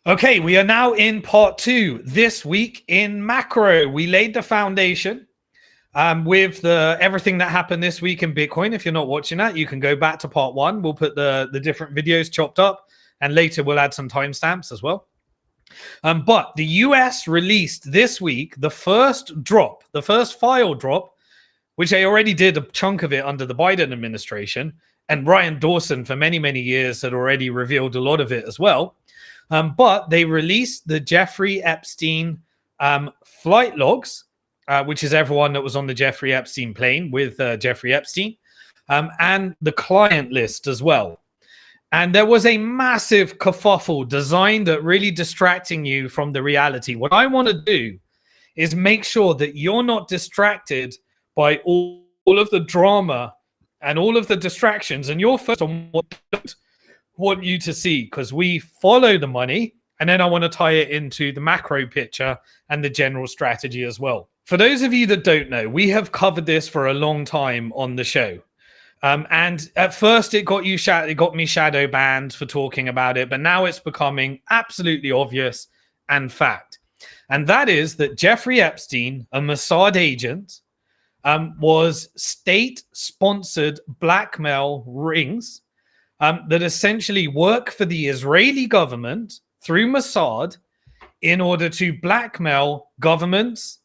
Okay, we are now in part two. This week in macro, we laid the foundation with everything that happened this week in Bitcoin. If you're not watching that, you can go back to part one. We'll put the different videos chopped up, and later we'll add some timestamps as well. But the US released this week the first file drop, which they already did a chunk of it under the Biden administration. And Ryan Dawson, for many, many years, had already revealed a lot of it as well. But they released the Jeffrey Epstein flight logs, which is everyone that was on the Jeffrey Epstein plane with Jeffrey Epstein, and the client list as well. And there was a massive kerfuffle designed at really distracting you from the reality. What I want to do is make sure that you're not distracted by all of the drama and all of the distractions, and you're first on what I want you to see, because we follow the money, and then I want to tie it into the macro picture and the general strategy as well. For those of you that don't know, we have covered this for a long time on the show. And at first it got me shadow banned for talking about it, but now it's becoming absolutely obvious and fact. And that is that Jeffrey Epstein, a Mossad agent, was state-sponsored blackmail rings that essentially work for the Israeli government through Mossad in order to blackmail governments,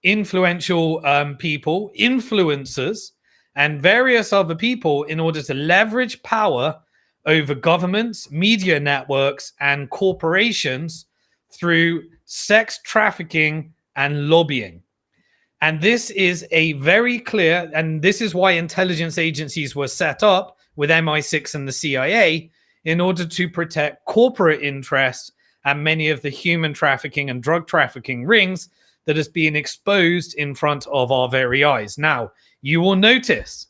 influential people, influencers, and various other people in order to leverage power over governments, media networks, and corporations through sex trafficking and lobbying. And this is a very clear, and this is why intelligence agencies were set up with MI6 and the CIA in order to protect corporate interests and many of the human trafficking and drug trafficking rings that is being exposed in front of our very eyes. Now, you will notice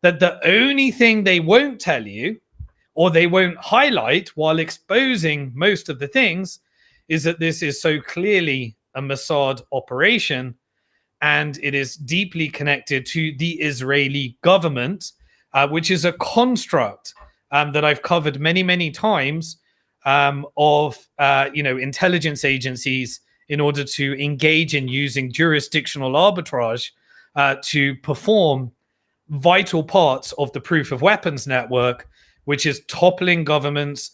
that the only thing they won't tell you, or they won't highlight while exposing most of the things, is that this is so clearly a Mossad operation, and it is deeply connected to the Israeli government, which is a construct that I've covered many, many times of intelligence agencies in order to engage in using jurisdictional arbitrage to perform vital parts of the proof of weapons network, which is toppling governments,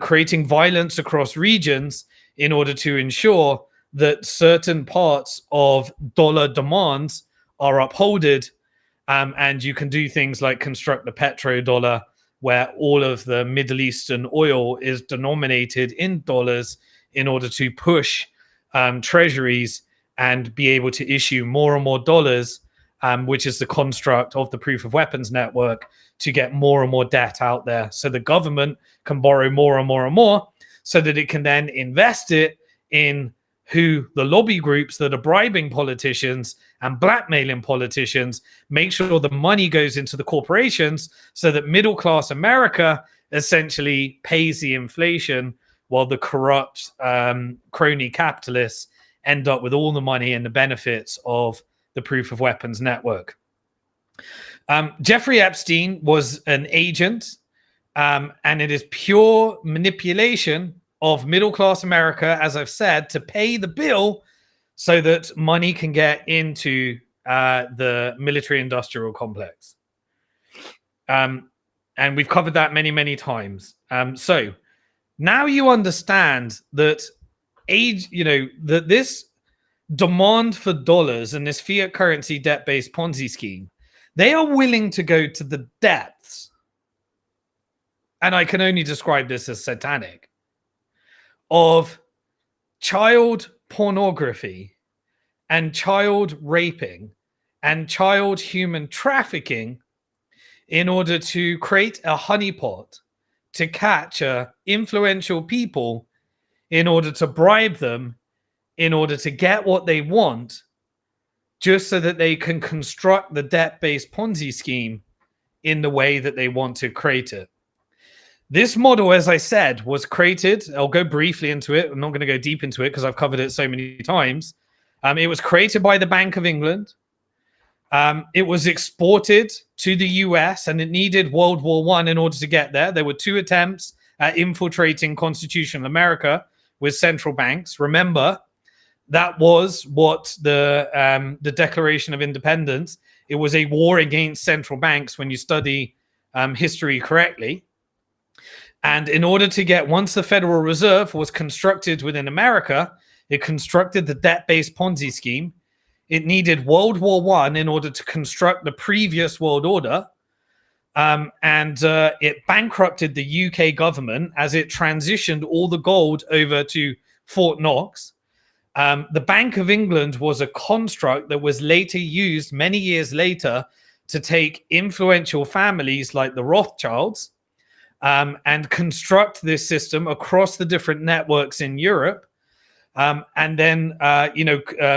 creating violence across regions in order to ensure that certain parts of dollar demands are upholded. And you can do things like construct the petrodollar, where all of the Middle Eastern oil is denominated in dollars in order to push treasuries and be able to issue more and more dollars, which is the construct of the proof of weapons network, to get more and more debt out there so the government can borrow more and more and more so that it can then invest it in who the lobby groups that are bribing politicians and blackmailing politicians, make sure the money goes into the corporations so that middle class America essentially pays the inflation, while the corrupt crony capitalists end up with all the money and the benefits of the proof of weapons network. Jeffrey Epstein was an agent, and it is pure manipulation of middle-class America, as I've said, to pay the bill so that money can get into the military-industrial complex. And we've covered that many, many times. So now you understand that that this demand for dollars and this fiat currency debt-based Ponzi scheme, they are willing to go to the depths, and I can only describe this as satanic, of child pornography and child raping and child human trafficking in order to create a honeypot to capture influential people in order to bribe them, in order to get what they want, just so that they can construct the debt-based Ponzi scheme in the way that they want to create it. This model, as I said, was created. I'll go briefly into it. I'm not going to go deep into it because I've covered it so many times. It was created by the Bank of England. It was exported to the US, and it needed World War I in order to get there. There were two attempts at infiltrating constitutional America with central banks. Remember, that was what the Declaration of Independence. It was a war against central banks when you study history correctly. And in order to get, once the Federal Reserve was constructed within America, it constructed the debt-based Ponzi scheme. It needed World War I in order to construct the previous world order. And it bankrupted the UK government as it transitioned all the gold over to Fort Knox. The Bank of England was a construct that was later used many years later to take influential families like the Rothschilds and construct this system across the different networks in Europe. And then,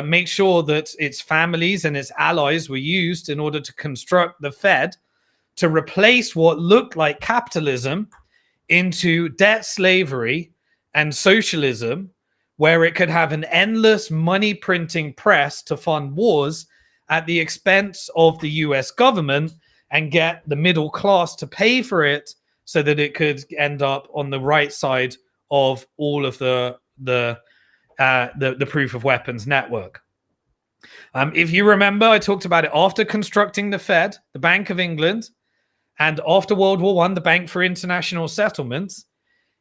make sure that its families and its allies were used in order to construct the Fed to replace what looked like capitalism into debt slavery and socialism, where it could have an endless money printing press to fund wars at the expense of the US government and get the middle class to pay for it so that it could end up on the right side of all of the proof of weapons network. If you remember, I talked about it after constructing the Fed, the Bank of England, and after World War I, the Bank for International Settlements.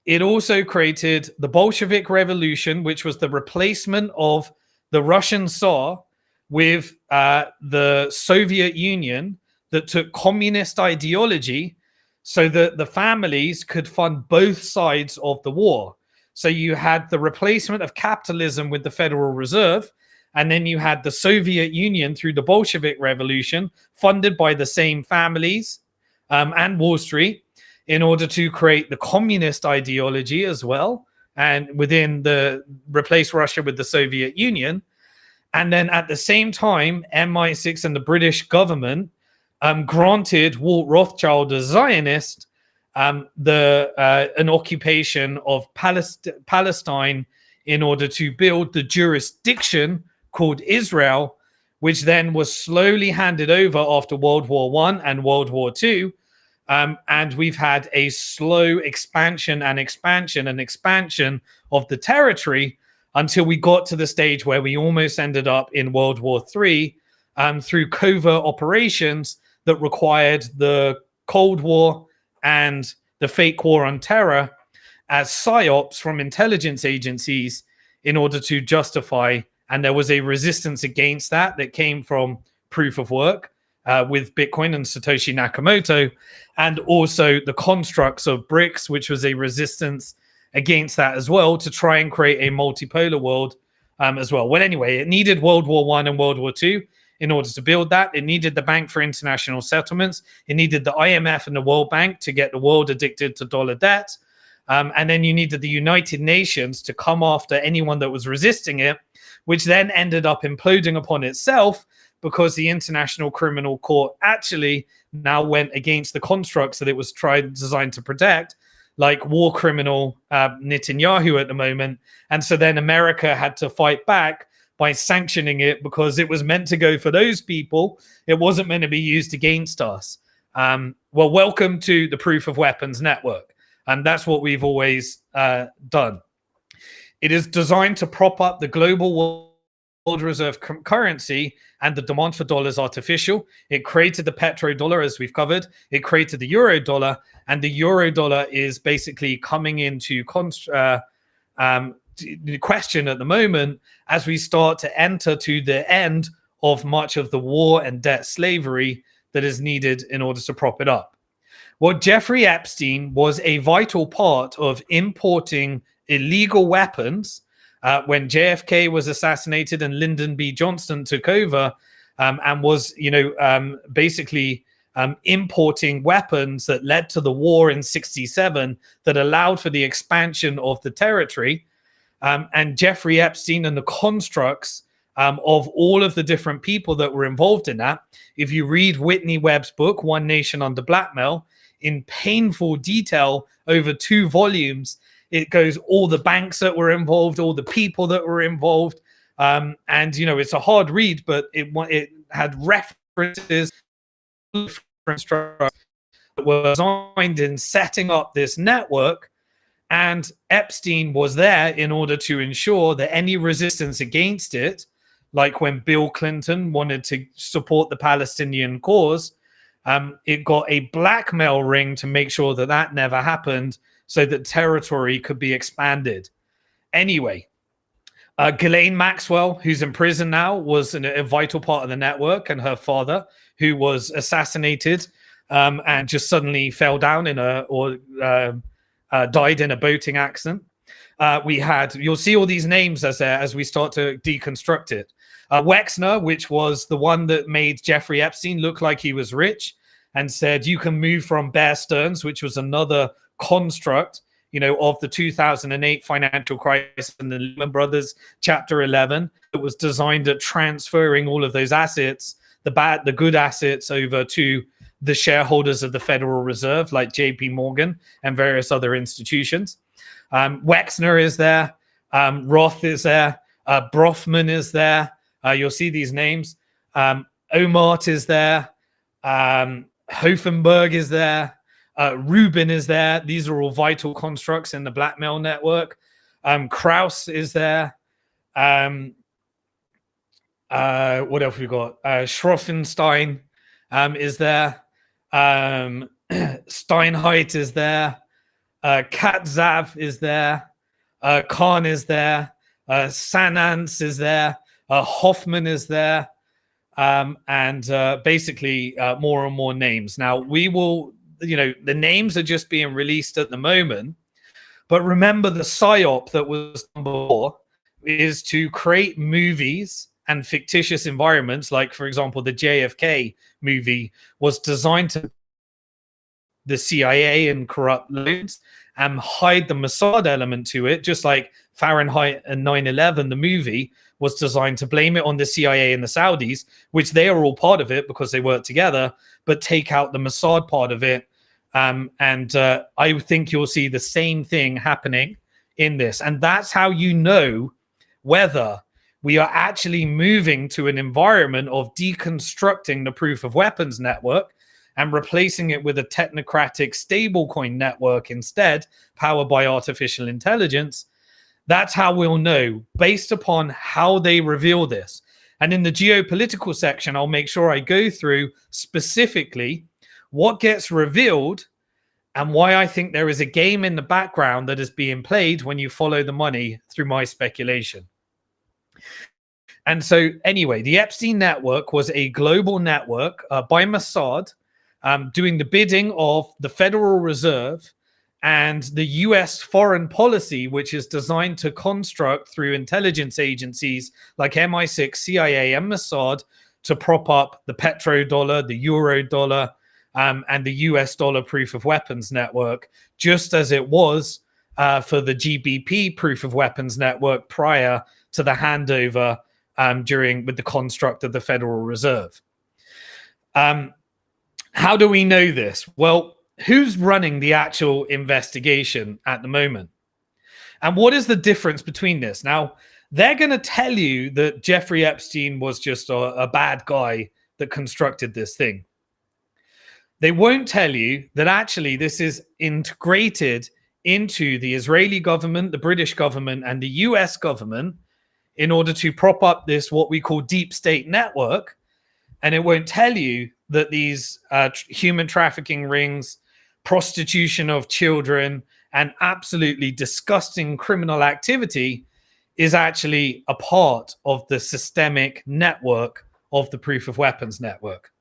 It also created the Bolshevik Revolution, which was the replacement of the Russian Tsar with the Soviet Union that took communist ideology so that the families could fund both sides of the war. So you had the replacement of capitalism with the Federal Reserve, and then you had the Soviet Union through the Bolshevik Revolution, funded by the same families and Wall Street, in order to create the communist ideology as well, and within the replace Russia with the Soviet Union. And then at the same time, MI6 and the British government granted Walt Rothschild, a Zionist, an occupation of Palestine in order to build the jurisdiction called Israel, which then was slowly handed over after World War I and World War II. And we've had a slow expansion of the territory until we got to the stage where we almost ended up in World War III through covert operations that required the Cold War and the fake war on terror as psyops from intelligence agencies in order to justify. And there was a resistance against that came from proof of work with Bitcoin and Satoshi Nakamoto, and also the constructs of BRICS, which was a resistance against that as well, to try and create a multipolar world as well. Well, anyway, it needed World War I and World War II in order to build that. It needed the Bank for International Settlements. It needed the IMF and the World Bank to get the world addicted to dollar debt. And then you needed the United Nations to come after anyone that was resisting it, which then ended up imploding upon itself because the International Criminal Court actually now went against the constructs that it was designed to protect, like war criminal Netanyahu at the moment. And so then America had to fight back by sanctioning it because it was meant to go for those people. It wasn't meant to be used against us. Well, welcome to the Proof of Weapons Network. And that's what we've always done. It is designed to prop up the global world reserve currency, and the demand for dollars artificial. It created the petrodollar, as we've covered. It created the euro dollar, and the euro dollar is basically coming into question at the moment as we start to enter to the end of much of the war and debt slavery that is needed in order to prop it up. Well, Jeffrey Epstein was a vital part of importing illegal weapons when JFK was assassinated and Lyndon B. Johnson took over and was, basically importing weapons that led to the war in '67 that allowed for the expansion of the territory. And Jeffrey Epstein and the constructs of all of the different people that were involved in that. If you read Whitney Webb's book, One Nation Under Blackmail, in painful detail over 2 volumes, it goes all the banks that were involved, all the people that were involved. And, it's a hard read, but it had references that were designed in setting up this network And Epstein was there in order to ensure that any resistance against it, like when Bill Clinton wanted to support the Palestinian cause, it got a blackmail ring to make sure that that never happened, so that territory could be expanded. Anyway, Ghislaine Maxwell, who's in prison now, was a vital part of the network, and her father, who was assassinated and just suddenly fell down died in a boating accident. You'll see all these names as we start to deconstruct it. Wexner, which was the one that made Jeffrey Epstein look like he was rich and said you can move from Bear Stearns, which was another construct, of the 2008 financial crisis and the Lehman Brothers Chapter 11. It was designed at transferring all of those assets, the good assets, over to the shareholders of the Federal Reserve, like JP Morgan and various other institutions. Wexner is there. Roth is there. Brofman is there. You'll see these names. Omart is there. Hoffenberg is there. Rubin is there. These are all vital constructs in the blackmail network. Kraus is there. What else we got? Schroffenstein is there. Steinheit is there. Katzav is there. Khan is there. Sanans is there. Hoffman is there. And basically more and more names. Now, we will, the names are just being released at the moment. But remember, the PSYOP that was done before is to create movies and fictitious environments. Like, for example, the JFK movie was designed to the CIA and corrupt loans and hide the Mossad element to it, just like Fahrenheit and 9/11, the movie, was designed to blame it on the CIA and the Saudis, which they are all part of it because they work together, but take out the Mossad part of it. I think you'll see the same thing happening in this. And that's how you know whether we are actually moving to an environment of deconstructing the proof of weapons network and replacing it with a technocratic stablecoin network instead, powered by artificial intelligence. That's how we'll know, based upon how they reveal this. And in the geopolitical section, I'll make sure I go through specifically what gets revealed and why I think there is a game in the background that is being played when you follow the money through my speculation. And so anyway, the Epstein network was a global network by Mossad, doing the bidding of the Federal Reserve and the US foreign policy, which is designed to construct through intelligence agencies like MI6, CIA, and Mossad to prop up the petrodollar, the euro dollar, and the US dollar proof of weapons network, just as it was for the GBP proof of weapons network prior to the handover with the construct of the Federal Reserve. How do we know this? Well, who's running the actual investigation at the moment? And what is the difference between this? Now, they're going to tell you that Jeffrey Epstein was just a bad guy that constructed this thing. They won't tell you that actually this is integrated into the Israeli government, the British government, and the US government in order to prop up this, what we call deep state network. And it won't tell you that these human trafficking rings, prostitution of children, and absolutely disgusting criminal activity is actually a part of the systemic network of the proof of weapons network.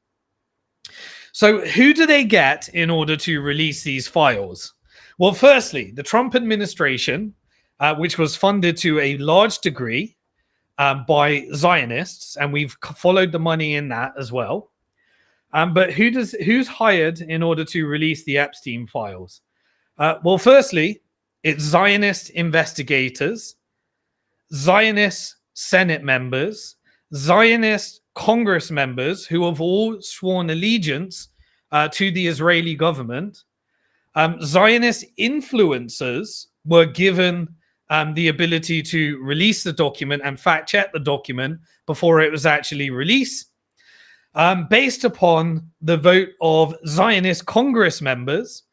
So who do they get in order to release these files? Well, firstly, the Trump administration, which was funded to a large degree by Zionists, and we've followed the money in that as well. But who's hired in order to release the Epstein files? Well, firstly, it's Zionist investigators, Zionist Senate members, Zionist Congress members who have all sworn allegiance to the Israeli government. Zionist influencers were given the ability to release the document and fact check the document before it was actually released, based upon the vote of Zionist Congress members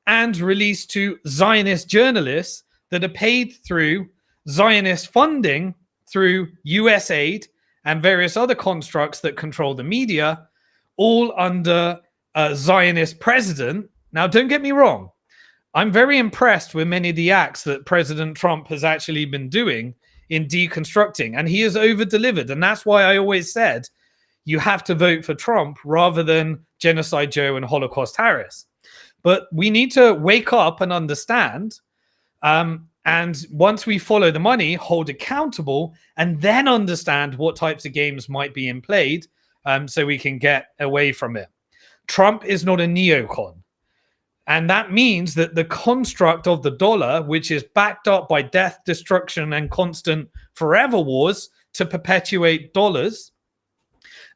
and released to Zionist journalists that are paid through Zionist funding through US aid and various other constructs that control the media, all under a Zionist president. Now, don't get me wrong. I'm very impressed with many of the acts that President Trump has actually been doing in deconstructing, and he has over-delivered. And that's why I always said you have to vote for Trump rather than Genocide Joe and Holocaust Tarris. But we need to wake up and understand. And once we follow the money, hold accountable, and then understand what types of games might be in played, so we can get away from it. Trump is not a neocon. And that means that the construct of the dollar, which is backed up by death, destruction, and constant forever wars to perpetuate dollars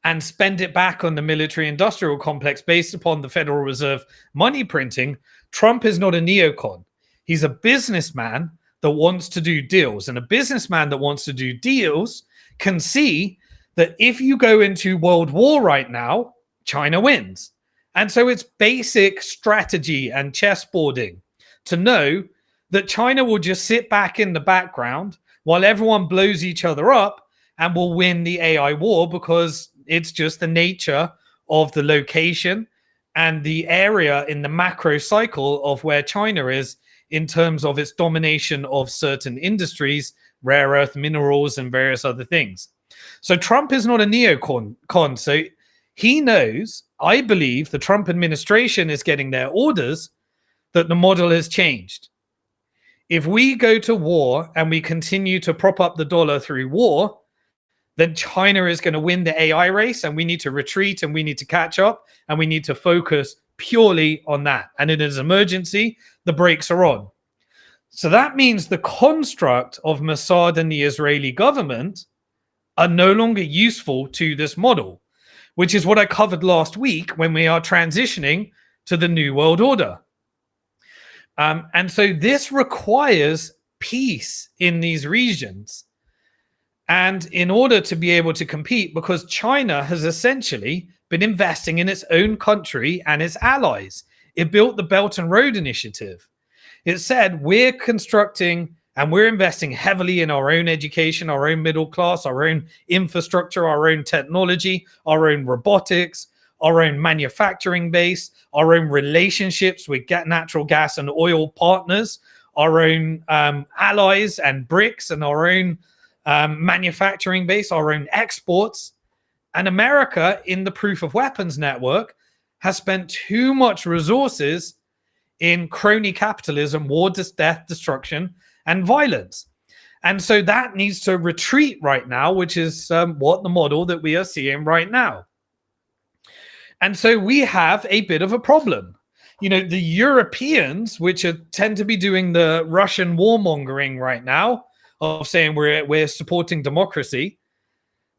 and spend it back on the military industrial complex based upon the Federal Reserve money printing, Trump is not a neocon. He's a businessman that wants to do deals. And a businessman that wants to do deals can see that if you go into World War right now, China wins. And so it's basic strategy and chessboarding to know that China will just sit back in the background while everyone blows each other up and will win the AI war, because it's just the nature of the location and the area in the macro cycle of where China is in terms of its domination of certain industries, rare earth minerals, and various other things. So Trump is not a neocon. So he knows, I believe, the Trump administration is getting their orders that the model has changed. If we go to war and we continue to prop up the dollar through war, then China is going to win the AI race, and we need to retreat and we need to catch up and we need to focus purely on that. And in an emergency, the brakes are on. So that means the construct of Mossad and the Israeli government are no longer useful to this model, which is what I covered last week when we are transitioning to the New World Order. And so this requires peace in these regions. And in order to be able to compete, because China has essentially been investing in its own country and its allies. It built the Belt and Road Initiative. It said, we're constructing and we're investing heavily in our own education, our own middle class, our own infrastructure, our own technology, our own robotics, our own manufacturing base, our own relationships with natural gas and oil partners, our own allies and BRICS, and our own manufacturing base, our own exports. And America, in the proof of weapons network, has spent too much resources in crony capitalism, war, death, destruction, and violence. And so that needs to retreat right now, which is what the model that we are seeing right now. And so we have a bit of a problem. You know, the Europeans, which tend to be doing the Russian warmongering right now of saying we're supporting democracy,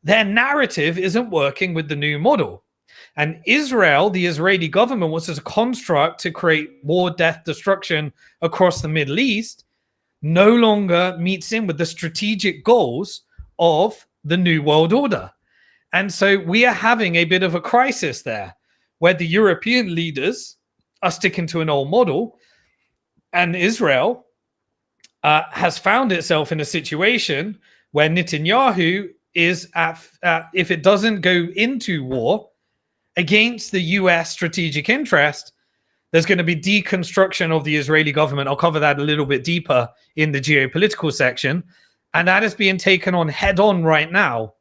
their narrative isn't working with the new model. And Israel, the Israeli government, was as a construct to create war, death, destruction across the Middle East, no longer meets in with the strategic goals of the New World Order. And so we are having a bit of a crisis there, where the European leaders are sticking to an old model, and Israel has found itself in a situation where Netanyahu is if it doesn't go into war against the US strategic interest, there's going to be deconstruction of the Israeli government. I'll cover that a little bit deeper in the geopolitical section. And that is being taken on head on right now.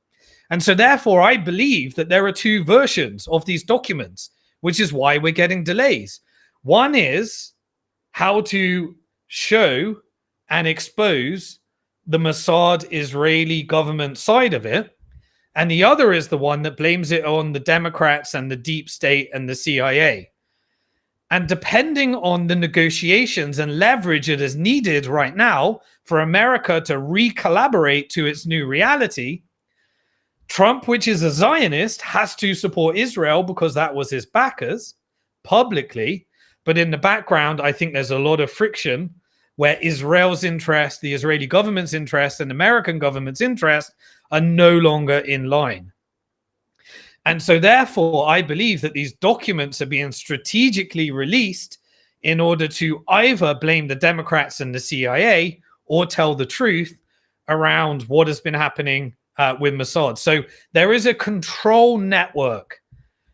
And so therefore, I believe that there are two versions of these documents, which is why we're getting delays. One is how to show and expose the Mossad Israeli government side of it. And the other is the one that blames it on the Democrats and the deep state and the CIA. And depending on the negotiations and leverage that is needed right now for America to recollaborate to its new reality, Trump, which is a Zionist, has to support Israel because that was his backers publicly. But in the background, I think there's a lot of friction where Israel's interest, the Israeli government's interest, and American government's interest are no longer in line. And so therefore, I believe that these documents are being strategically released in order to either blame the Democrats and the CIA or tell the truth around what has been happening with Mossad. So there is a control network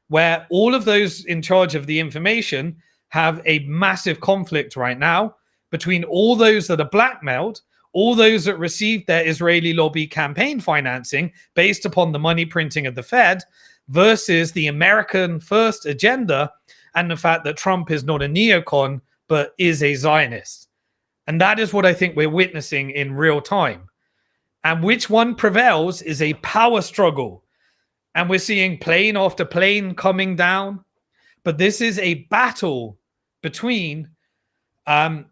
where all of those in charge of the information have a massive conflict right now between all those that are blackmailed, all those that received their Israeli lobby campaign financing based upon the money printing of the Fed, versus the American first agenda and the fact that Trump is not a neocon, but is a Zionist. And that is what I think we're witnessing in real time. And which one prevails is a power struggle. And we're seeing plane after plane coming down. But this is a battle between the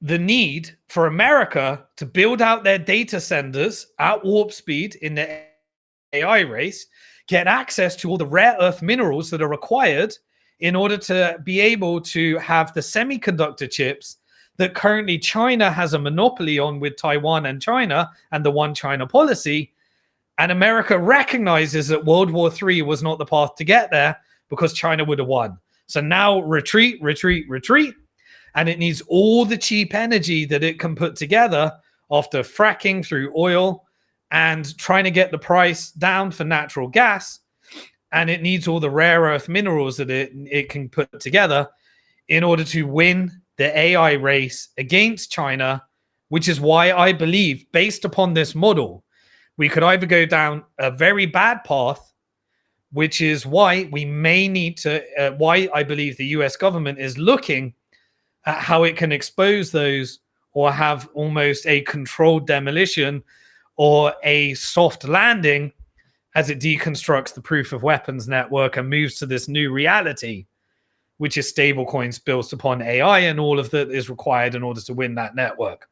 need for America to build out their data centers at warp speed in the AI race, get access to all the rare earth minerals that are required in order to be able to have the semiconductor chips that currently China has a monopoly on with Taiwan and China and the one China policy. And America recognizes that World War III was not the path to get there because China would have won. So now retreat, retreat, retreat. And it needs all the cheap energy that it can put together after fracking through oil and trying to get the price down for natural gas. And it needs all the rare earth minerals that it can put together in order to win the AI race against China, which is why I believe, based upon this model, we could either go down a very bad path, which is why we may need to, why I believe the US government is looking at how it can expose those or have almost a controlled demolition or a soft landing as it deconstructs the proof of weapons network and moves to this new reality, which is stablecoins built upon AI and all of that is required in order to win that network.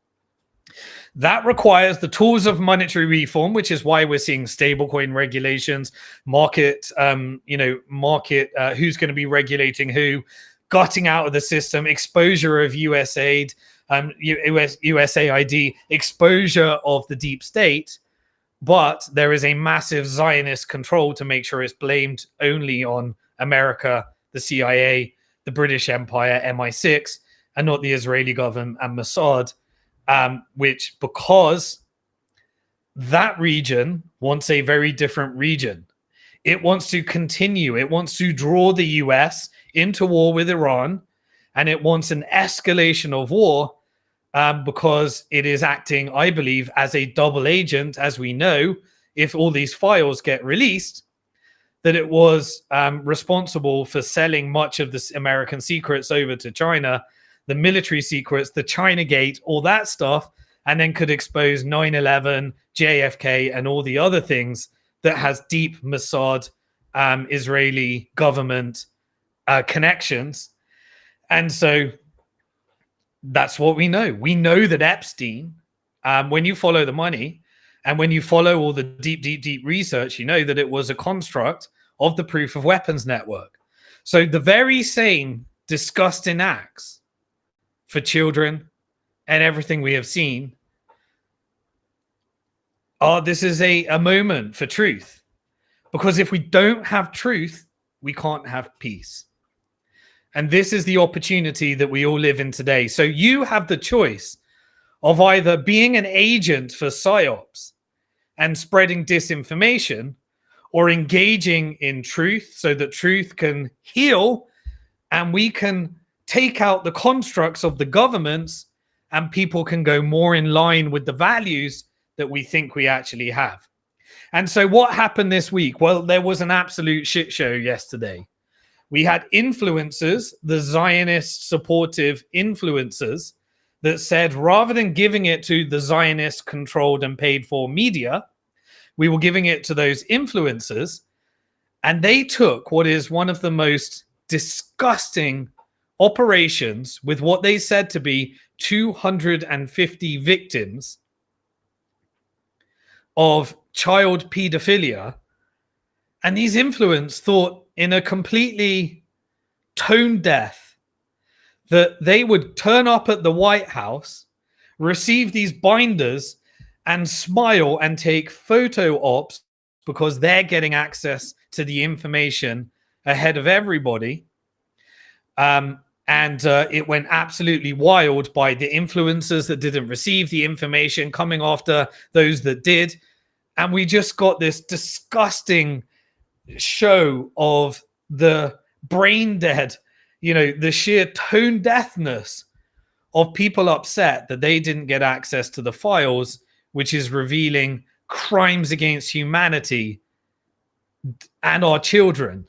That requires the tools of monetary reform, which is why we're seeing stablecoin regulations, market, who's going to be regulating who, gutting out of the system, exposure of USAID, USAID, exposure of the deep state. But there is a massive Zionist control to make sure it's blamed only on America, the CIA, the British Empire, MI6, and not the Israeli government and Mossad, which, because that region wants a very different region. It wants to continue. It wants to draw the US into war with Iran, and it wants an escalation of war because it is acting, I believe, as a double agent, as we know, if all these files get released, that it was responsible for selling much of the American secrets over to China, the military secrets, the China Gate, all that stuff, and then could expose 9/11, JFK, and all the other things that has deep Mossad, Israeli government connections. And so that's what we know. We know that Epstein, when you follow the money and when you follow all the deep research, you know that it was a construct of the proof of weapons network. So the very same disgusting acts for children and everything we have seen, this is a moment for truth. Because if we don't have truth, we can't have peace. And this is the opportunity that we all live in today. So you have the choice of either being an agent for PSYOPs and spreading disinformation, or engaging in truth so that truth can heal and we can take out the constructs of the governments and people can go more in line with the values that we think we actually have. And so what happened this week? Well, there was an absolute shit show yesterday. We had influencers, the Zionist supportive influencers, that said rather than giving it to the Zionist controlled and paid for media, we were giving it to those influencers. And they took what is one of the most disgusting operations with what they said to be 250 victims of child pedophilia. And these influencers thought in a completely tone deaf that they would turn up at the White House, receive these binders and smile and take photo ops because they're getting access to the information ahead of everybody. And it went absolutely wild by the influencers that didn't receive the information coming after those that did. And we just got this disgusting show of the brain dead, the sheer tone deafness of people upset that they didn't get access to the files, which is revealing crimes against humanity and our children.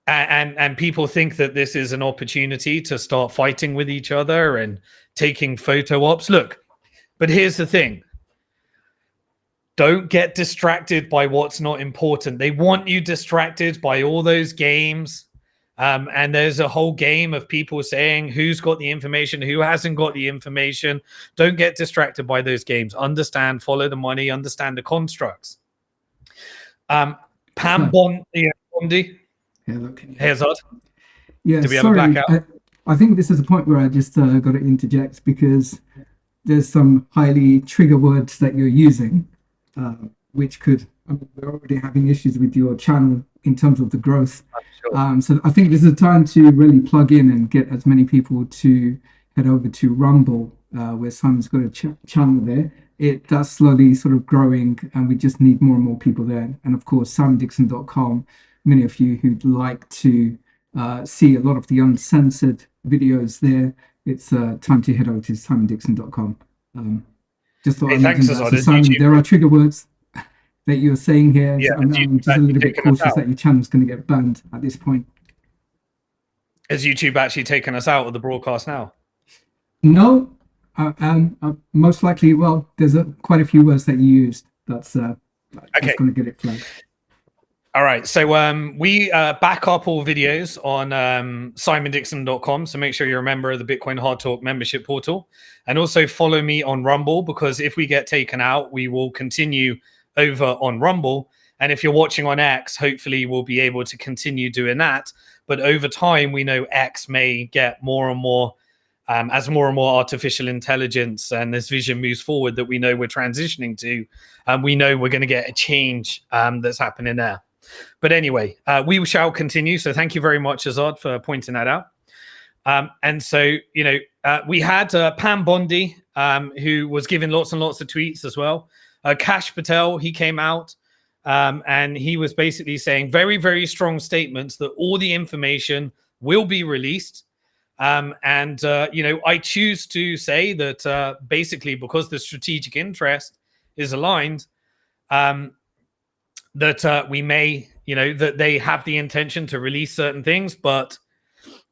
And people think that this is an opportunity to start fighting with each other and taking photo ops. Look, but here's the thing. Don't get distracted by what's not important. They want you distracted by all those games. And there's a whole game of people saying who's got the information, who hasn't got the information. Don't get distracted by those games. Understand, follow the money, understand the constructs. Pam Bondi. Here's Odd. Yeah, do we have a blackout? I think this is a point where I just got to interject, because there's some highly trigger words that you're using, which could, we're already having issues with your channel in terms of the growth. Sure. So I think this is a time to really plug in and get as many people to head over to Rumble, where Simon's got a channel there. That's slowly sort of growing, and we just need more and more people there. And of course, simondixon.com. Many of you who'd like to see a lot of the uncensored videos there, it's time to head over to simondixon.com. Just thought I'd mention that. So Simon, there are trigger words that you're saying here. Yeah, I'm just a little bit cautious that your channel's going to get banned at this point. Has YouTube actually taken us out of the broadcast now? No, most likely. Well, there's quite a few words that you used. That's going to get it flagged. All right, so we back up all videos on simondixon.com, so make sure you're a member of the Bitcoin Hard Talk membership portal, and also follow me on Rumble, because if we get taken out, we will continue over on Rumble. And if you're watching on X, hopefully we'll be able to continue doing that. But over time, we know X may get more and more, as more and more artificial intelligence and this vision moves forward that we know we're transitioning to, we know we're going to get a change that's happening there. But anyway, we shall continue. So thank you very much, Azad, for pointing that out. And so, we had Pam Bondi, who was giving lots and lots of tweets as well. Kash Patel, he came out and he was basically saying very, very strong statements that all the information will be released. I choose to say that basically because the strategic interest is aligned, that we may, that they have the intention to release certain things, but,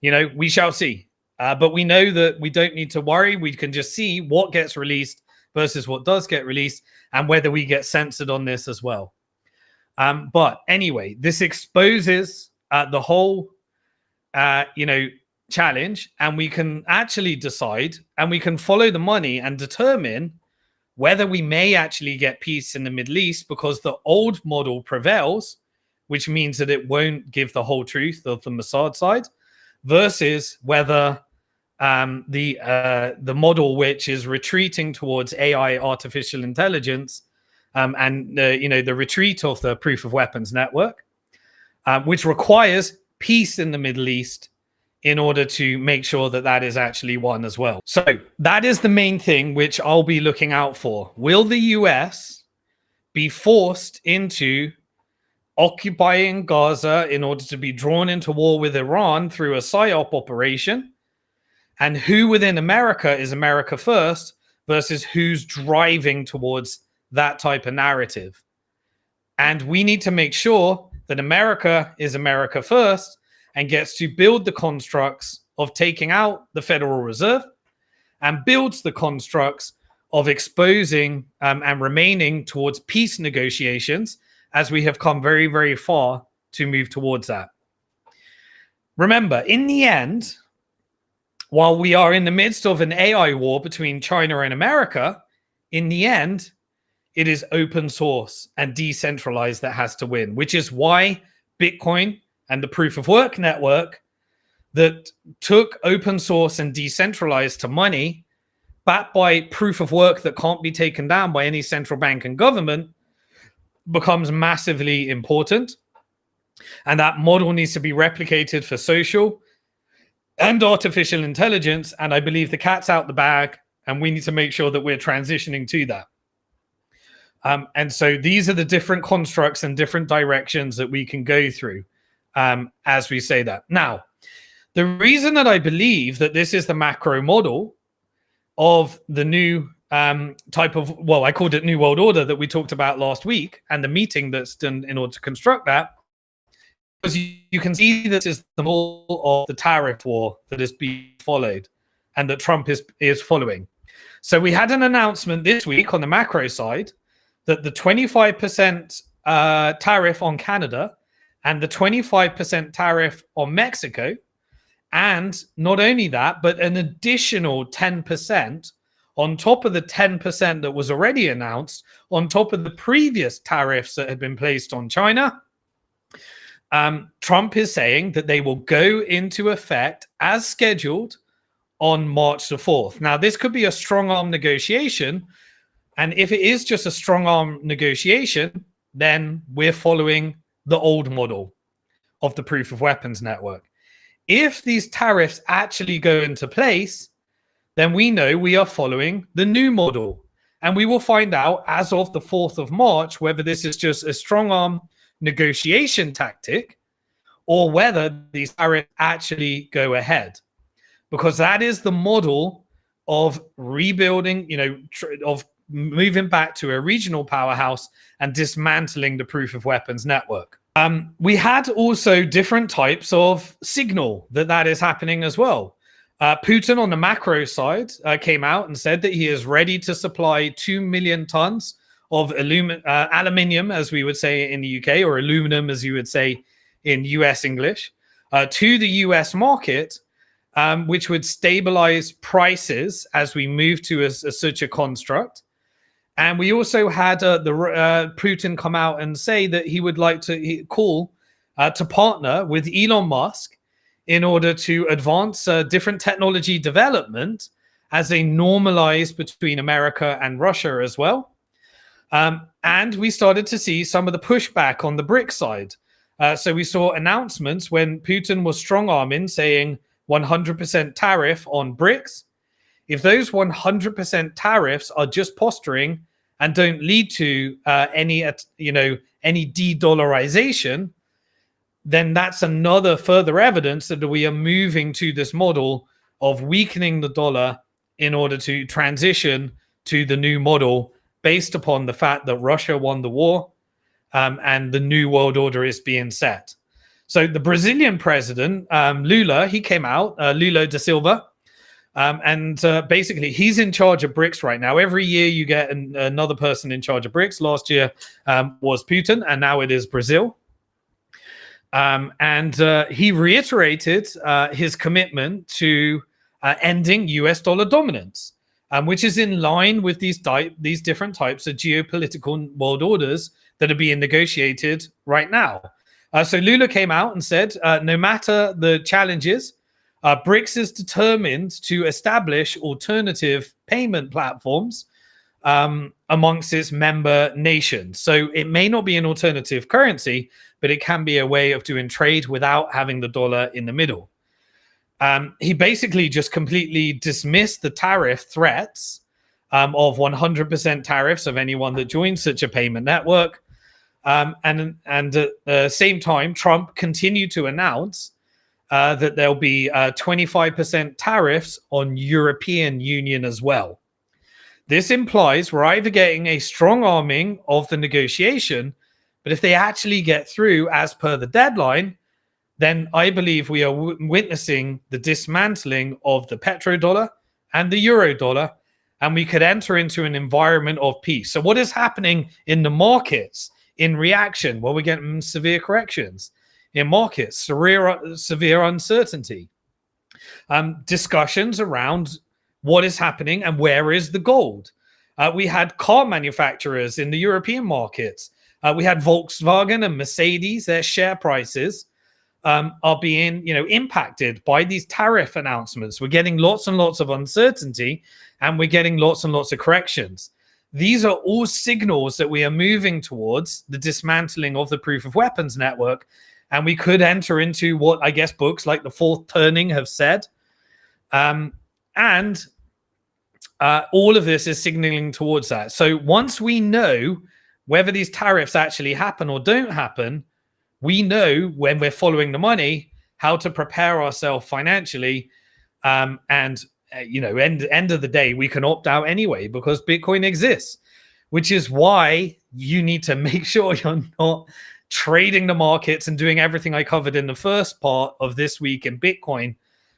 we shall see. But we know that we don't need to worry. We can just see what gets released versus what does get released, and whether we get censored on this as well. But anyway, this exposes the whole, challenge, and we can actually decide, and we can follow the money and determine whether we may actually get peace in the Middle East, because the old model prevails, which means that it won't give the whole truth of the Mossad side, versus whether the model which is retreating towards AI, artificial intelligence, and the retreat of the proof of weapons network, which requires peace in the Middle East in order to make sure that that is actually won as well. So that is the main thing which I'll be looking out for. Will the US be forced into occupying Gaza in order to be drawn into war with Iran through a PSYOP operation? And who within America is America first versus who's driving towards that type of narrative? And we need to make sure that America is America first and gets to build the constructs of taking out the Federal Reserve, and builds the constructs of exposing and remaining towards peace negotiations, as we have come very, very far to move towards that. Remember, in the end, while we are in the midst of an AI war between China and America, in the end, it is open source and decentralized that has to win, which is why Bitcoin and the proof of work network that took open source and decentralized to money, backed by proof of work that can't be taken down by any central bank and government, becomes massively important. And that model needs to be replicated for social and artificial intelligence. And I believe the cat's out the bag, and we need to make sure that we're transitioning to that. And so these are the different constructs and different directions that we can go through as we say that. Now, the reason that I believe that this is the macro model of the new type of, well, I called it New World Order that we talked about last week, and the meeting that's done in order to construct that, because you can see this is the model of the tariff war that is being followed and that Trump is following. So we had an announcement this week on the macro side that the 25% tariff on Canada and the 25% tariff on Mexico, and not only that, but an additional 10% on top of the 10% that was already announced, on top of the previous tariffs that had been placed on China. Trump is saying that they will go into effect as scheduled on March the 4th. Now, this could be a strong arm negotiation. And if it is just a strong arm negotiation, then we're following the old model of the proof of weapons network. If these tariffs actually go into place, then we know we are following the new model. And we will find out as of the 4th of March whether this is just a strong arm negotiation tactic or whether these tariffs actually go ahead. Because that is the model of rebuilding, of moving back to a regional powerhouse and dismantling the proof of weapons network. We had also different types of signal that is happening as well. Putin on the macro side came out and said that he is ready to supply 2 million tons of aluminium, as we would say in the UK, or aluminum, as you would say in US English, to the US market, which would stabilize prices as we move to such a construct. And we also had Putin come out and say that he would like to call to partner with Elon Musk in order to advance different technology development as they normalize between America and Russia as well. And we started to see some of the pushback on the BRICS side. So we saw announcements when Putin was strong-arming, saying 100% tariff on BRICS. If those 100% tariffs are just posturing and don't lead to any de-dollarization, then that's another further evidence that we are moving to this model of weakening the dollar in order to transition to the new model based upon the fact that Russia won the war and the new world order is being set. So the Brazilian president, Lula, he came out, Lula da Silva, and basically he's in charge of BRICS right now. Every year you get another person in charge of BRICS. Last year was Putin, and now it is Brazil. And he reiterated his commitment to ending US dollar dominance, which is in line with these different types of geopolitical world orders that are being negotiated right now. So Lula came out and said, no matter the challenges, BRICS is determined to establish alternative payment platforms amongst its member nations. So it may not be an alternative currency, but it can be a way of doing trade without having the dollar in the middle. He basically just completely dismissed the tariff threats of 100% tariffs of anyone that joins such a payment network. And at the same time, Trump continued to announce that there'll be 25% tariffs on European Union as well. This implies we're either getting a strong arming of the negotiation, but if they actually get through as per the deadline, then I believe we are witnessing the dismantling of the petrodollar and the eurodollar, and we could enter into an environment of peace. So what is happening in the markets in reaction? Well, we're getting severe corrections in markets, severe uncertainty, discussions around what is happening and where is the gold. We had car manufacturers in the European markets. We had Volkswagen and Mercedes. Their share prices are being, impacted by these tariff announcements. We're getting lots and lots of uncertainty, and we're getting lots and lots of corrections. These are all signals that we are moving towards the dismantling of the proof of weapons network. and we could enter into what I guess books like The Fourth Turning have said. And all of this is signaling towards that. So once we know whether these tariffs actually happen or don't happen, we know when we're following the money how to prepare ourselves financially. End of the day, we can opt out anyway because Bitcoin exists, which is why you need to make sure you're not trading the markets and doing everything I covered in the first part of this week in Bitcoin,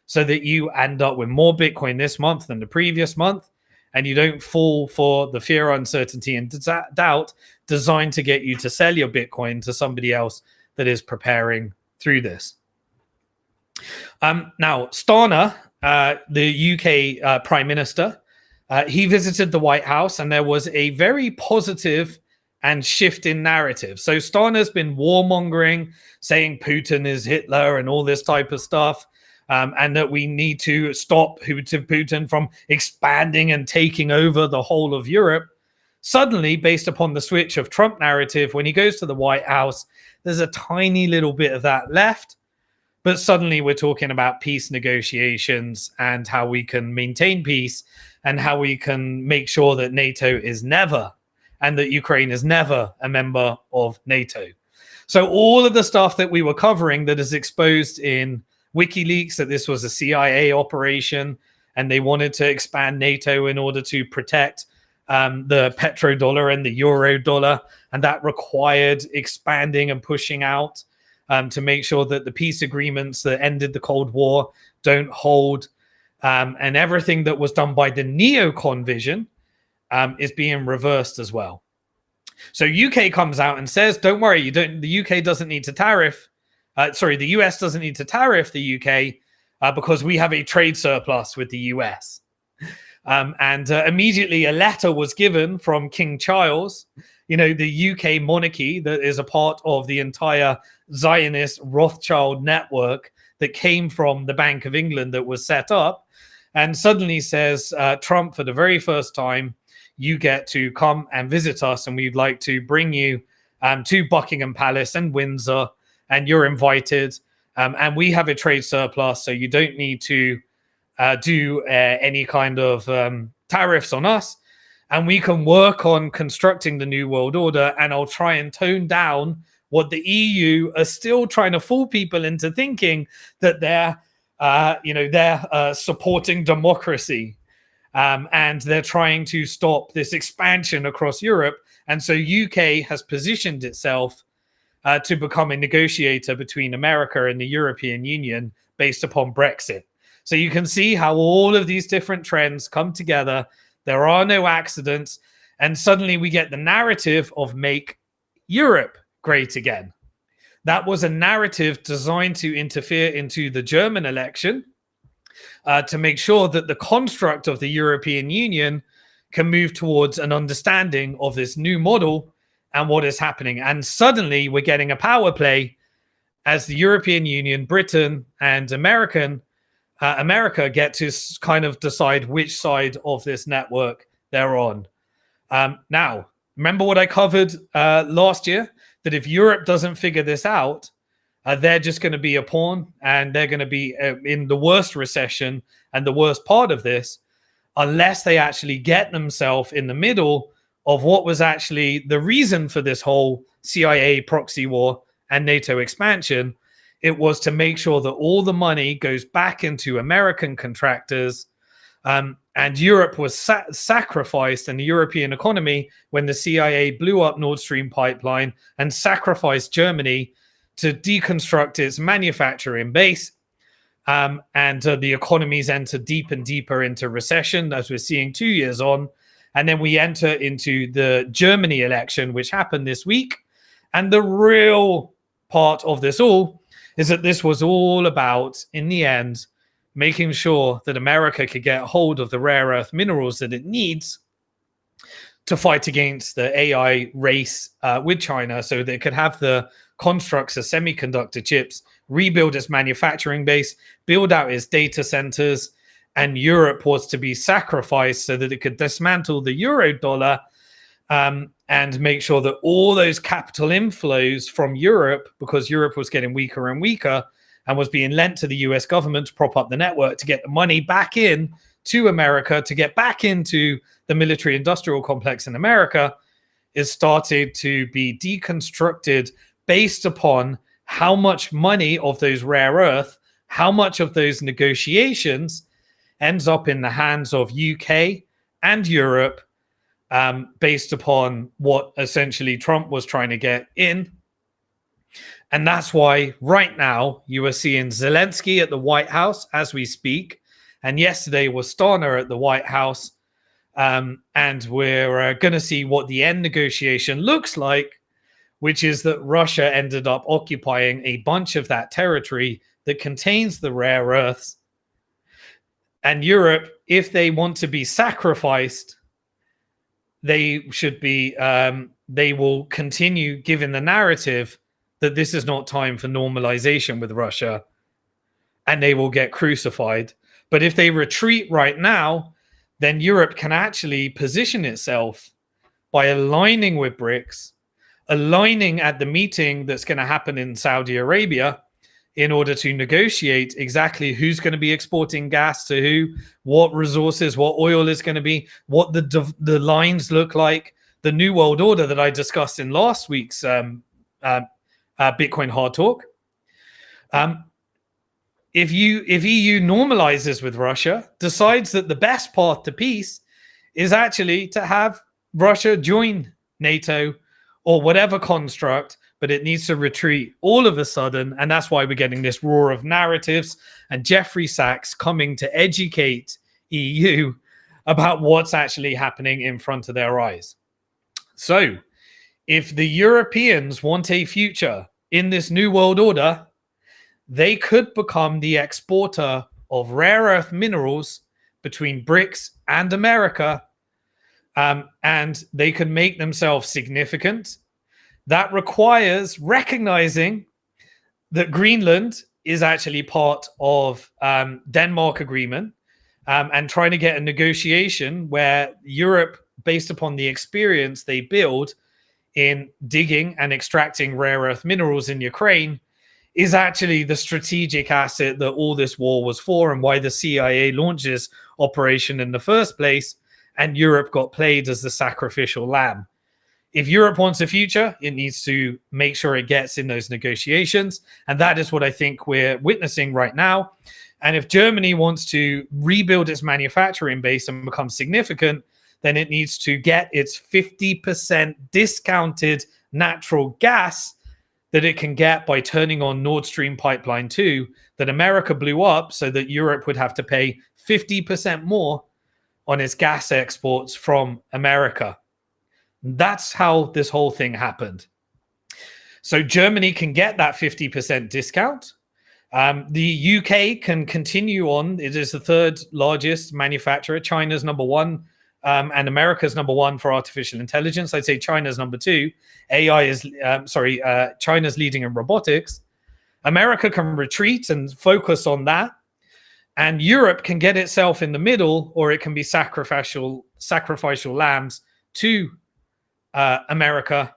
so that you end up with more Bitcoin this month than the previous month, and you don't fall for the fear, uncertainty, and doubt designed to get you to sell your Bitcoin to somebody else that is preparing through this. Now, Starmer, the UK Prime Minister, he visited the White House, and there was a very positive and shift in narrative. So Starmer's been warmongering, saying Putin is Hitler and all this type of stuff, and that we need to stop Putin from expanding and taking over the whole of Europe. Suddenly, based upon the switch of Trump narrative, when he goes to the White House, there's a tiny little bit of that left. But suddenly we're talking about peace negotiations and how we can maintain peace and how we can make sure that NATO is never, and that Ukraine is never a member of NATO. So all of the stuff that we were covering that is exposed in WikiLeaks, that this was a CIA operation and they wanted to expand NATO in order to protect the petrodollar and the euro dollar, and that required expanding and pushing out to make sure that the peace agreements that ended the Cold War don't hold, and everything that was done by the neocon vision is being reversed as well. So UK comes out and says, don't worry, the UK doesn't need to tariff. The US doesn't need to tariff the UK because we have a trade surplus with the US. And immediately a letter was given from King Charles, the UK monarchy that is a part of the entire Zionist Rothschild network that came from the Bank of England that was set up, and suddenly says, Trump, for the very first time, you get to come and visit us, and we'd like to bring you to Buckingham Palace and Windsor, and you're invited, and we have a trade surplus, so you don't need to do any kind of tariffs on us, and we can work on constructing the New World Order, and I'll try and tone down what the EU are still trying to fool people into thinking, that they're supporting democracy, and they're trying to stop this expansion across Europe. And so UK has positioned itself to become a negotiator between America and the European Union based upon Brexit. So you can see how all of these different trends come together. There are no accidents. And suddenly we get the narrative of make Europe great again. That was a narrative designed to interfere into the German election, to make sure that the construct of the European Union can move towards an understanding of this new model and what is happening. And suddenly we're getting a power play as the European Union, Britain, and America get to kind of decide which side of this network they're on. Now, remember what I covered last year? That if Europe doesn't figure this out, they're just going to be a pawn, and they're going to be in the worst recession and the worst part of this, unless they actually get themselves in the middle of what was actually the reason for this whole CIA proxy war and NATO expansion. It was to make sure that all the money goes back into American contractors, and Europe was sacrificed in the European economy when the CIA blew up Nord Stream pipeline and sacrificed Germany to deconstruct its manufacturing base. And the economies enter deep and deeper into recession, as we're seeing 2 years on. And then we enter into the Germany election, which happened this week. And the real part of this all is that this was all about, in the end, making sure that America could get hold of the rare earth minerals that it needs to fight against the AI race with China, so that it could have the constructs of semiconductor chips, rebuild its manufacturing base, build out its data centers, and Europe was to be sacrificed so that it could dismantle the euro dollar and make sure that all those capital inflows from Europe, because Europe was getting weaker and weaker and was being lent to the US government to prop up the network to get the money back in to America, to get back into the military industrial complex in America, is started to be deconstructed based upon how much money of those rare earth, how much of those negotiations ends up in the hands of UK and Europe, based upon what essentially Trump was trying to get in. And that's why right now you are seeing Zelensky at the White House as we speak. And yesterday was Starner at the White House. And we're going to see what the end negotiation looks like, which is that Russia ended up occupying a bunch of that territory that contains the rare earths. And Europe, if they want to be sacrificed, they should be, they will continue giving the narrative that this is not time for normalization with Russia, and they will get crucified. But if they retreat right now, then Europe can actually position itself by aligning with BRICS, aligning at the meeting that's going to happen in Saudi Arabia in order to negotiate exactly who's going to be exporting gas to who, what resources, what oil is going to be, what the lines look like, the new world order that I discussed in last week's Bitcoin Hard Talk. If EU normalizes with Russia, decides that the best path to peace is actually to have Russia join NATO or whatever construct, but it needs to retreat all of a sudden. And that's why we're getting this roar of narratives and Jeffrey Sachs coming to educate EU about what's actually happening in front of their eyes. So if the Europeans want a future in this new world order, they could become the exporter of rare earth minerals between BRICS and America, and they can make themselves significant. That requires recognizing that Greenland is actually part of Denmark agreement, and trying to get a negotiation where Europe, based upon the experience they build in digging and extracting rare earth minerals in Ukraine, is actually the strategic asset that all this war was for, and why the CIA launches operation in the first place, and Europe got played as the sacrificial lamb. If Europe wants a future, it needs to make sure it gets in those negotiations, and that is what I think we're witnessing right now. And if Germany wants to rebuild its manufacturing base and become significant, then it needs to get its 50% discounted natural gas that it can get by turning on Nord Stream Pipeline 2 that America blew up, so that Europe would have to pay 50% more on its gas exports from America. That's how this whole thing happened. So Germany can get that 50% discount. The UK can continue on. It is the third largest manufacturer. China's number one, and America's number one for artificial intelligence. I'd say China's number two. China's leading in robotics. America can retreat and focus on that. And Europe can get itself in the middle, or it can be sacrificial lambs to America.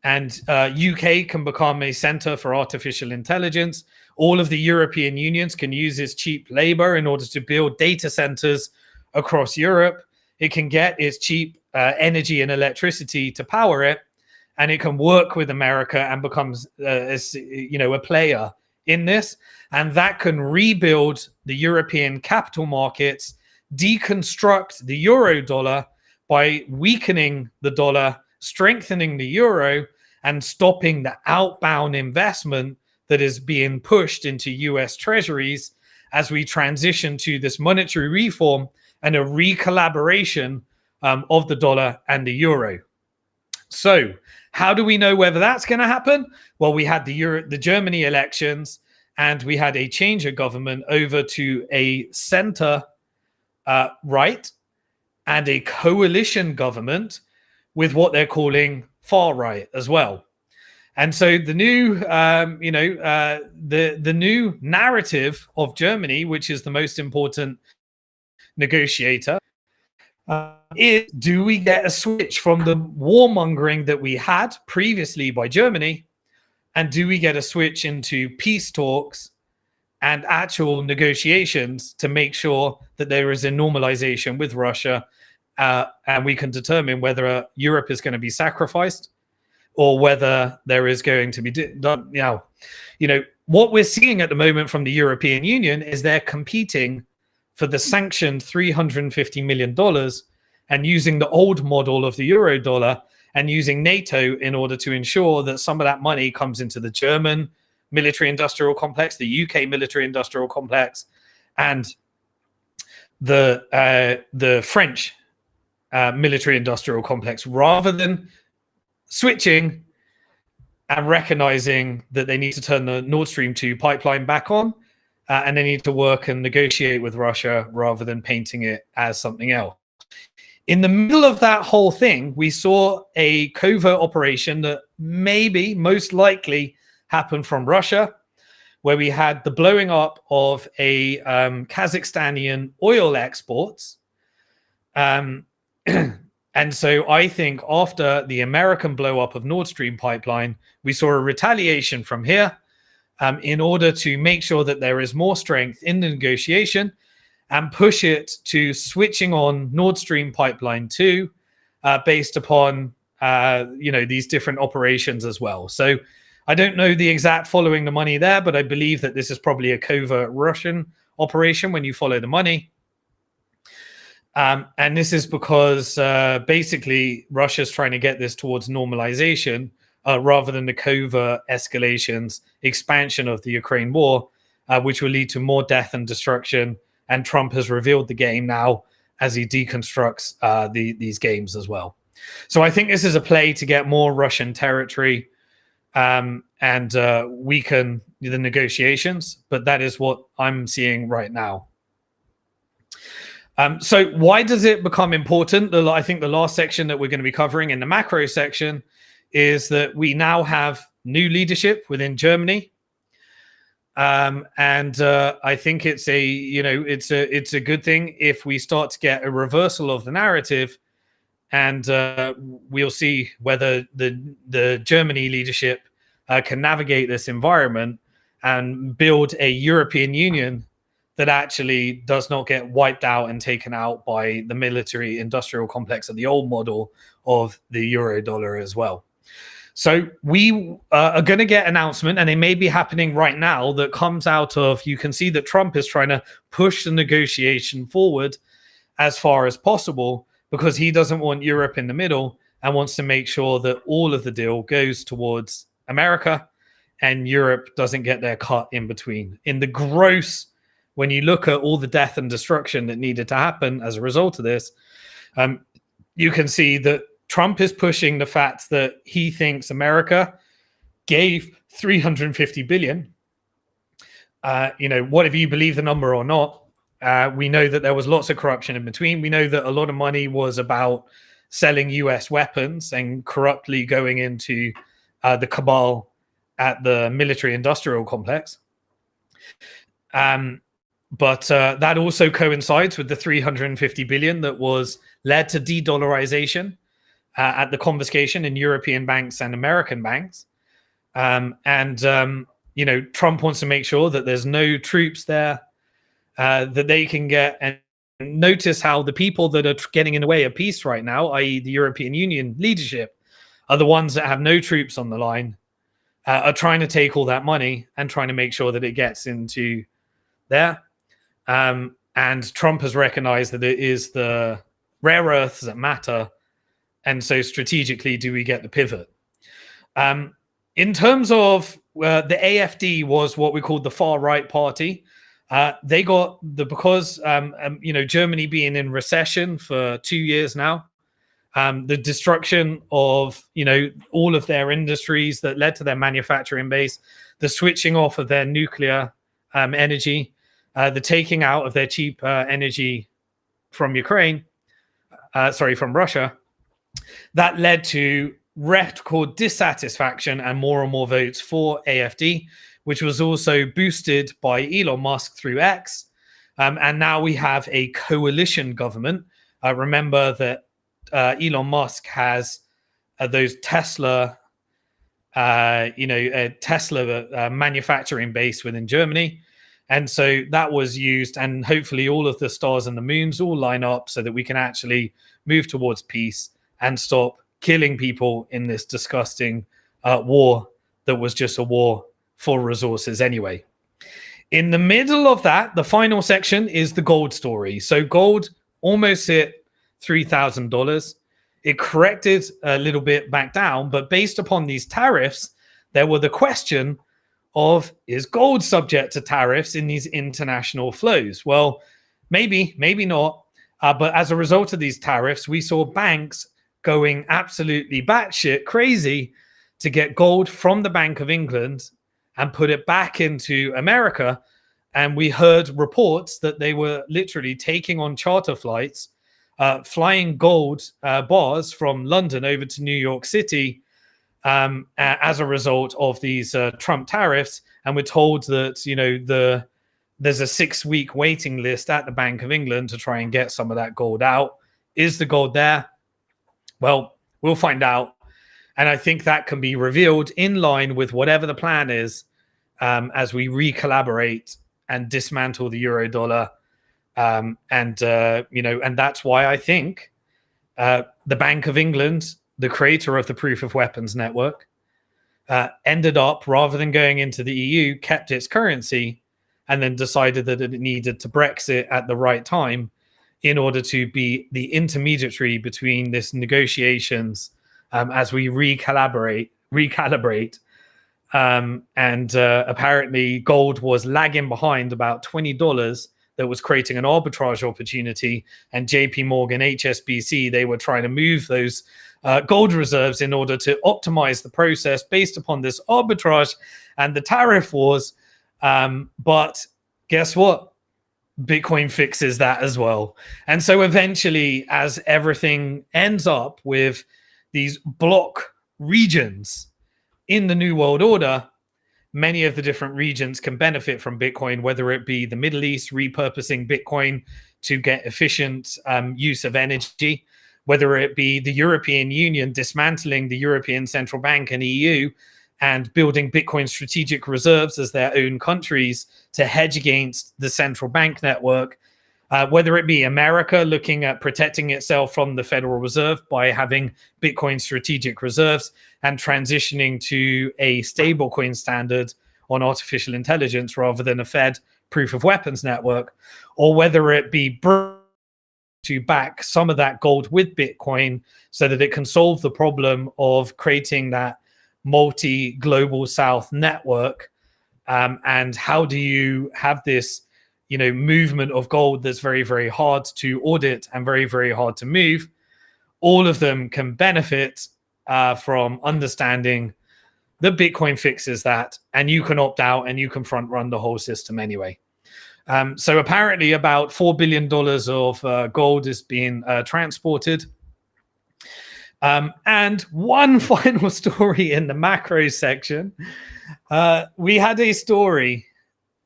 And UK can become a center for artificial intelligence. All of the European unions can use its cheap labor in order to build data centers across Europe. It can get its cheap energy and electricity to power it, and it can work with America and becomes a player in this. And that can rebuild the European capital markets, deconstruct the euro dollar by weakening the dollar, strengthening the euro, and stopping the outbound investment that is being pushed into US treasuries as we transition to this monetary reform and a recollaboration of the dollar and the euro. So how do we know whether that's going to happen? Well, we had the Germany elections, and we had a change of government over to a center right and a coalition government with what they're calling far right as well. And so the new, the new narrative of Germany, which is the most important negotiator, is, do we get a switch from the warmongering that we had previously by Germany, and do we get a switch into peace talks and actual negotiations to make sure that there is a normalization with Russia, and we can determine whether Europe is going to be sacrificed or whether there is going to be done. What we're seeing at the moment from the European Union is they're competing for the sanctioned $350 million and using the old model of the euro dollar and using NATO in order to ensure that some of that money comes into the German military industrial complex, the UK military industrial complex, and the French military industrial complex, rather than switching and recognizing that they need to turn the Nord Stream 2 pipeline back on, and they need to work and negotiate with Russia rather than painting it as something else. In the middle of that whole thing, we saw a covert operation that most likely happened from Russia, where we had the blowing up of a Kazakhstani oil exports. And so I think after the American blow up of Nord Stream pipeline, we saw a retaliation from here in order to make sure that there is more strength in the negotiation and push it to switching on Nord Stream pipeline 2 based upon these different operations as well. So I don't know the exact following the money there, but I believe that this is probably a covert Russian operation when you follow the money. And this is because basically Russia's trying to get this towards normalization rather than the covert escalations, expansion of the Ukraine war, which will lead to more death and destruction. And Trump has revealed the game now as he deconstructs these games as well. So I think this is a play to get more Russian territory and weaken the negotiations. But that is what I'm seeing right now. So why does it become important? I think the last section that we're going to be covering in the macro section is that we now have new leadership within Germany. And I think it's a good thing if we start to get a reversal of the narrative, and we'll see whether the Germany leadership can navigate this environment and build a European Union that actually does not get wiped out and taken out by the military industrial complex of the old model of the euro dollar as well. So we are going to get announcement, and they may be happening right now, that comes out of, you can see that Trump is trying to push the negotiation forward as far as possible because he doesn't want Europe in the middle and wants to make sure that all of the deal goes towards America and Europe doesn't get their cut in between. In the gross, when you look at all the death and destruction that needed to happen as a result of this, you can see that Trump is pushing the fact that he thinks America gave $350 billion. Whatever you believe the number or not, we know that there was lots of corruption in between. We know that a lot of money was about selling US weapons and corruptly going into the cabal at the military industrial complex. But that also coincides with the $350 billion that was led to de-dollarization at the confiscation in European banks and American banks. Trump wants to make sure that there's no troops there, that they can get. And notice how the people that are getting in the way of peace right now, i.e. the European Union leadership, are the ones that have no troops on the line, are trying to take all that money and trying to make sure that it gets into there. And Trump has recognized that it is the rare earths that matter. And so strategically, do we get the pivot? In terms of the AfD was what we called the far right party. They got because Germany being in recession for 2 years now, the destruction of all of their industries that led to their manufacturing base, the switching off of their nuclear energy, the taking out of their cheap energy from from Russia. That led to record dissatisfaction and more votes for AfD, which was also boosted by Elon Musk through X. And now we have a coalition government Remember that Elon Musk has those Tesla, a Tesla manufacturing base within Germany. And so that was used, and hopefully all of the stars and the moons all line up so that we can actually move towards peace and stop killing people in this disgusting war that was just a war for resources anyway. In the middle of that, the final section is the gold story. So gold almost hit $3,000. It corrected a little bit back down, but based upon these tariffs, there were the question of, is gold subject to tariffs in these international flows? Well, maybe not. But as a result of these tariffs, we saw banks going absolutely batshit crazy to get gold from the Bank of England and put it back into America. And we heard reports that they were literally taking on charter flights, flying gold bars from London over to New York City as a result of these Trump tariffs. And we're told that, there's a 6-week waiting list at the Bank of England to try and get some of that gold out. Is the gold there? Well, we'll find out. And I think that can be revealed in line with whatever the plan is as we recollaborate and dismantle the euro dollar. And that's why I think the Bank of England, the creator of the proof of weapons network, ended up, rather than going into the EU, kept its currency and then decided that it needed to Brexit at the right time in order to be the intermediary between this negotiations as we recalibrate. Apparently gold was lagging behind about $20. That was creating an arbitrage opportunity, and JP Morgan, HSBC, they were trying to move those gold reserves in order to optimize the process based upon this arbitrage and the tariff wars. But guess what? Bitcoin fixes that as well. And so eventually, as everything ends up with these block regions in the New World Order, many of the different regions can benefit from Bitcoin, whether it be the Middle East repurposing Bitcoin to get efficient use of energy, whether it be the European Union dismantling the European Central Bank and EU and building Bitcoin strategic reserves as their own countries to hedge against the central bank network, whether it be America looking at protecting itself from the Federal Reserve by having Bitcoin strategic reserves and transitioning to a stablecoin standard on artificial intelligence rather than a Fed proof of weapons network, or whether it be to back some of that gold with Bitcoin so that it can solve the problem of creating that multi-global South network. And how do you have this movement of gold that's very, very hard to audit and very, very hard to move? All of them can benefit from understanding that Bitcoin fixes that, and you can opt out and you can front run the whole system anyway. So apparently about $4 billion of gold is being transported. And one final story in the macro section. We had a story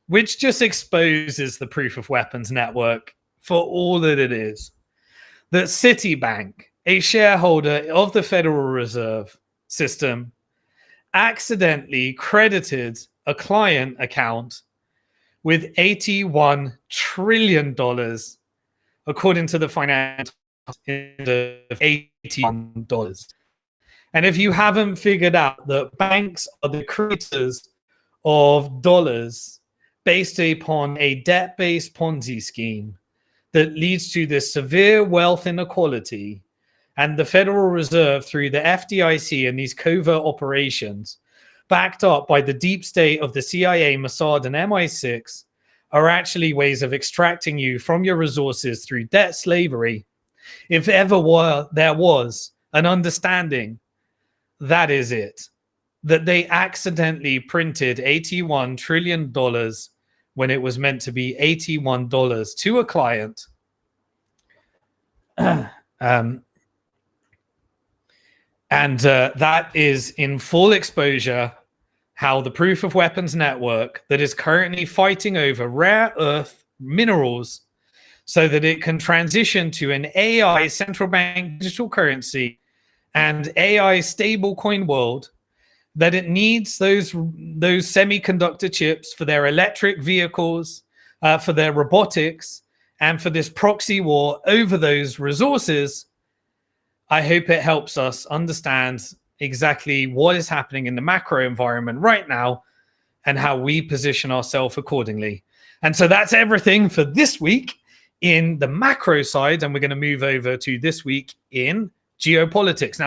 which just exposes the proof of weapons network for all that it is. That Citibank, a shareholder of the Federal Reserve System, accidentally credited a client account with $81 trillion, according to the Financial Times, of $81. And if you haven't figured out that banks are the creators of dollars based upon a debt-based Ponzi scheme that leads to this severe wealth inequality, and the Federal Reserve through the FDIC and these covert operations, backed up by the deep state of the CIA, Mossad, and MI6, are actually ways of extracting you from your resources through debt slavery. If ever there was an understanding, that is it. That they accidentally printed $81 trillion when it was meant to be $81 to a client. That is in full exposure how the proof of weapons network that is currently fighting over rare earth minerals so that it can transition to an AI central bank digital currency and AI stablecoin world, that it needs those semiconductor chips for their electric vehicles, for their robotics, and for this proxy war over those resources. I hope it helps us understand exactly what is happening in the macro environment right now and how we position ourselves accordingly. And so that's everything for this week in the macro side. And we're going to move over to this week in geopolitics. Now,